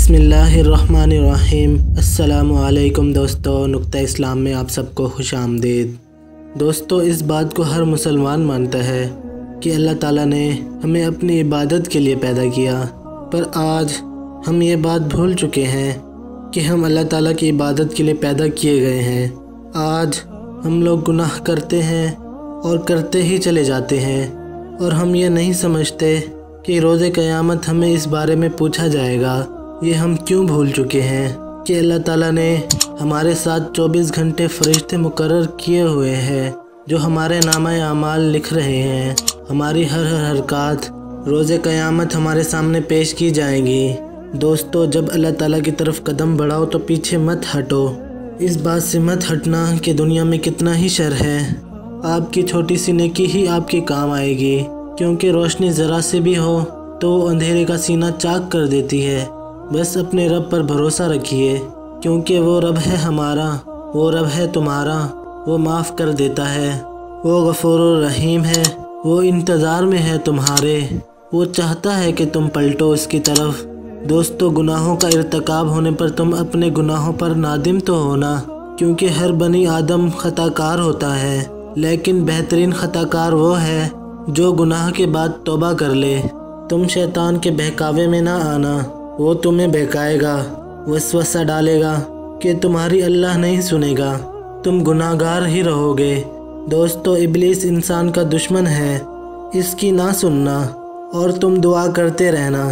बिस्मिल्लाहिर्रहमानिर्रहीम। अस्सलामुअलैकुम दोस्तों, नुक्ता इस्लाम में आप सबको खुश आमदीद। दोस्तों, इस बात को हर मुसलमान मानता है कि अल्लाह ताला ने हमें अपनी इबादत के लिए पैदा किया, पर आज हम ये बात भूल चुके हैं कि हम अल्लाह ताला की इबादत के लिए पैदा किए गए हैं। आज हम लोग गुनाह करते हैं और करते ही चले जाते हैं, और हम ये नहीं समझते कि रोज़े क़यामत हमें इस बारे में पूछा जाएगा। ये हम क्यों भूल चुके हैं कि अल्लाह ताला ने हमारे साथ 24 घंटे फ़रिश्ते मुकर्रर किए हुए हैं जो हमारे नामा अमाल लिख रहे हैं। हमारी हर हरकत रोज़े क़यामत हमारे सामने पेश की जाएंगी। दोस्तों, जब अल्लाह ताला की तरफ कदम बढ़ाओ तो पीछे मत हटो। इस बात से मत हटना कि दुनिया में कितना ही शर है। आपकी छोटी सी नेकी ही आपके काम आएगी, क्योंकि रोशनी ज़रा से भी हो तो अंधेरे का सीना चाक कर देती है। बस अपने रब पर भरोसा रखिए, क्योंकि वो रब है हमारा, वो रब है तुम्हारा। वो माफ़ कर देता है, वो गफूरुर रहीम है, वो इंतज़ार में है तुम्हारे। वो चाहता है कि तुम पलटो उसकी तरफ। दोस्तों, गुनाहों का इर्तिकाब होने पर तुम अपने गुनाहों पर नादिम तो होना, क्योंकि हर बनी आदम खताकार होता है, लेकिन बेहतरीन खताकार वो है जो गुनाह के बाद तौबा कर ले। तुम शैतान के बहकावे में ना आना, वो तुम्हें बहकाएगा, वसवसा डालेगा कि तुम्हारी अल्लाह नहीं सुनेगा, तुम गुनाहगार ही रहोगे। दोस्तों, इब्लीस इंसान का दुश्मन है, इसकी ना सुनना और तुम दुआ करते रहना,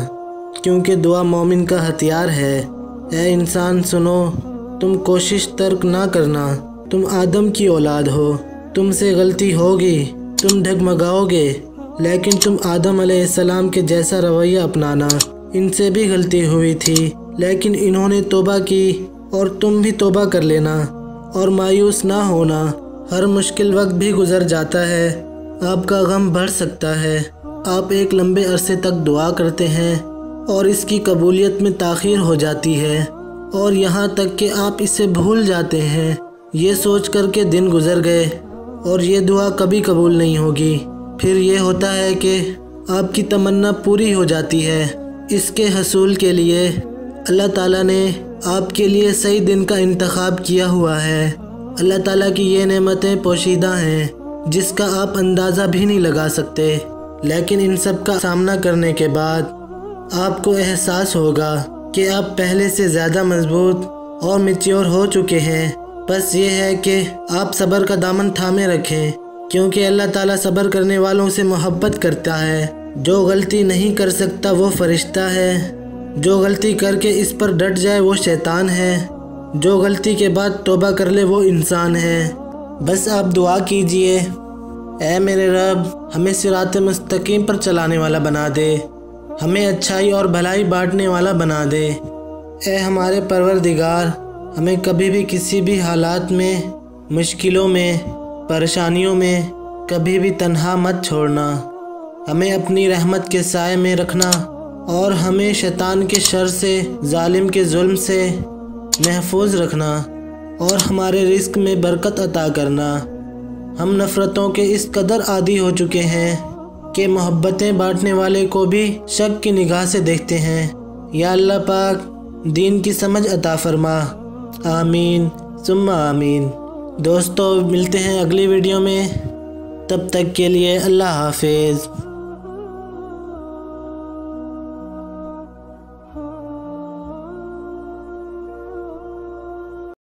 क्योंकि दुआ मोमिन का हथियार है। ऐ इंसान सुनो, तुम कोशिश तर्क ना करना। तुम आदम की औलाद हो, तुमसे गलती होगी, तुम डगमगाओगे, लेकिन तुम आदम अलैहिस्सलाम के जैसा रवैया अपनाना। इनसे भी गलती हुई थी, लेकिन इन्होंने तौबा की, और तुम भी तौबा कर लेना और मायूस ना होना। हर मुश्किल वक्त भी गुजर जाता है, आपका गम बढ़ सकता है। आप एक लंबे अरसे तक दुआ करते हैं और इसकी कबूलियत में ताख़ीर हो जाती है, और यहाँ तक कि आप इसे भूल जाते हैं। ये सोच कर के दिन गुजर गए और ये दुआ कभी कबूल नहीं होगी। फिर ये होता है कि आपकी तमन्ना पूरी हो जाती है। इसके हसूल के लिए अल्लाह ताला ने आपके लिए सही दिन का इंतखाब किया हुआ है। अल्लाह ताला की ये नेमतें पोशीदा हैं जिसका आप अंदाज़ा भी नहीं लगा सकते, लेकिन इन सब का सामना करने के बाद आपको एहसास होगा कि आप पहले से ज़्यादा मजबूत और मैच्योर हो चुके हैं। बस ये है कि आप सब्र का दामन थामे रखें, क्योंकि अल्लाह ताला सब्र करने वालों से मोहब्बत करता है। जो गलती नहीं कर सकता वो फरिश्ता है, जो गलती करके इस पर डट जाए वो शैतान है, जो गलती के बाद तौबा कर ले वो इंसान है। बस आप दुआ कीजिए, ऐ मेरे रब, हमें सिरात मुस्तकीम पर चलाने वाला बना दे, हमें अच्छाई और भलाई बांटने वाला बना दे। ऐ हमारे परवरदिगार, हमें कभी भी किसी भी हालात में, मुश्किलों में, परेशानियों में कभी भी तन्हा मत छोड़ना। हमें अपनी रहमत के साए में रखना और हमें शैतान के शर से, जालिम के जुल्म से महफूज रखना, और हमारे रिस्क में बरकत अता करना। हम नफ़रतों के इस कदर आदी हो चुके हैं कि मोहब्बतें बांटने वाले को भी शक की निगाह से देखते हैं। या अल्लाह पाक, दीन की समझ अता फरमा। आमीन सुम्मा आमीन। दोस्तों, मिलते हैं अगली वीडियो में, तब तक के लिए अल्लाह हाफिज़।